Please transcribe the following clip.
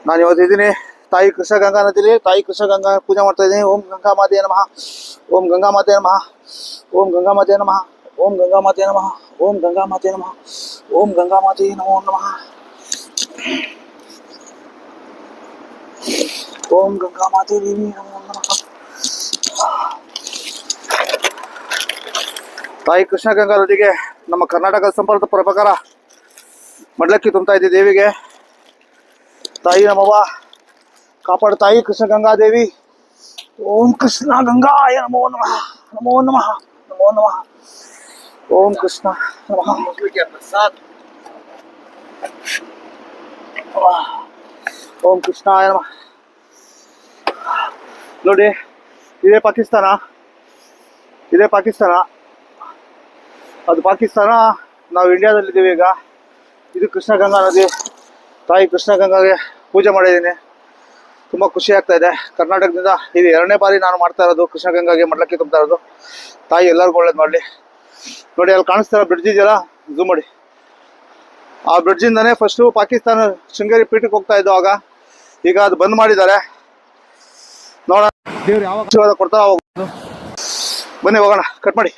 ನಾನು ಇವತ್ತಿದ್ದೀನಿ ತಾಯಿ ಕೃಷ್ಣ ಗಂಗಾ ನದಿಲಿ. ತಾಯಿ ಕೃಷ್ಣ ಗಂಗಾ ಪೂಜೆ ಮಾಡ್ತಾ ಇದ್ದೀನಿ. ಓಂ ಗಂಗಾ ಮಾತೆ ನಮಃ. ಓಂ ಗಂಗಾ ಮಾತೆ ನಮಃ. ಓಂ ಗಂಗಾ ಮಾತೆ ನಮಃ. ಓಂ ಗಂಗಾ ಮಾತೆ ನಮಃ. ಓಂ ಗಂಗಾ ಮಾತೆ ನಮಃ. ಓಂ ಗಂಗಾ ಮಾತೆ ನಮೋ ನಮಃ. ಓಂ ಗಂಗಾ ಮಾತೆ ದೇವಿ ನಮೋ ನಮಃ. ತಾಯಿ ಕೃಷ್ಣ ಗಂಗಾ ನದಿಗೆ ನಮ್ಮ ಕರ್ನಾಟಕ ಸಂಪರ್ಕ ಪ್ರಕಾರ ಮಡ್ಲಕ್ಕಿ ತುಂಬ್ತಾ ಇದ್ದೀವಿ ದೇವಿಗೆ. ತಾಯಿ ನಮ್ಮವ್ವ ಕಾಪಾಡು ತಾಯಿ ಕೃಷ್ಣ ಗಂಗಾ ದೇವಿ. ಓಂ ಕೃಷ್ಣ ಗಂಗಾಯ ನಮೋ ನಮಃ. ನಮೋ ನಮಃ. ನಮೋ ನಮಃ. ಓಂ ಕೃಷ್ಣ ನಮಃ. ಓಂ ಕೃಷ್ಣಾಯ ನಮಃ. ನೋಡಿ, ಇದೇ ಪಾಕಿಸ್ತಾನ, ಇದೇ ಪಾಕಿಸ್ತಾನ, ಅದು ಪಾಕಿಸ್ತಾನ, ನಾವು ಇಂಡಿಯಾದಲ್ಲಿದ್ದೀವಿ ಈಗ. ಇದು ಕೃಷ್ಣ ಗಂಗಾ ನದಿ. ತಾಯಿ ಕೃಷ್ಣ ಗಂಗಾಗೆ ಪೂಜೆ ಮಾಡಿದ್ದೀನಿ. ತುಂಬ ಖುಷಿ ಆಗ್ತಾ ಇದೆ. ಕರ್ನಾಟಕದಿಂದ ಇದು 2ನೇ ಬಾರಿ ನಾನು ಮಾಡ್ತಾ ಇರೋದು, ಕೃಷ್ಣ ಗಂಗಾಗೆ ಮಡ್ಲಕ್ಕಿ ತುಂಬ್ತಾ ಇರೋದು. ತಾಯಿ ಎಲ್ಲರಿಗೂ ಒಳ್ಳೇದು ಮಾಡಲಿ. ನೋಡಿ, ಅಲ್ಲಿ ಕಾಣಿಸ್ತಾರ ಬ್ರಿಡ್ಜ್ ಇದೆಯಲ್ಲ, ಝೂಮ್ ಮಾಡಿ. ಆ ಬ್ರಿಡ್ಜಿಂದನೇ ಫಸ್ಟು ಪಾಕಿಸ್ತಾನ ಶೃಂಗೇರಿ ಪೀಠಕ್ಕೆ ಹೋಗ್ತಾ ಇದ್ದು ಆಗ. ಈಗ ಅದು ಬಂದ್ ಮಾಡಿದ್ದಾರೆ. ನೋಡೋಣ ದೇವ್ರು ಯಾವಾಗ ಆಶೀರ್ವಾದ ಕೊಡ್ತಾ ಹೋಗೋದು. ಬನ್ನಿ ಹೋಗೋಣ, ಕಟ್ ಮಾಡಿ.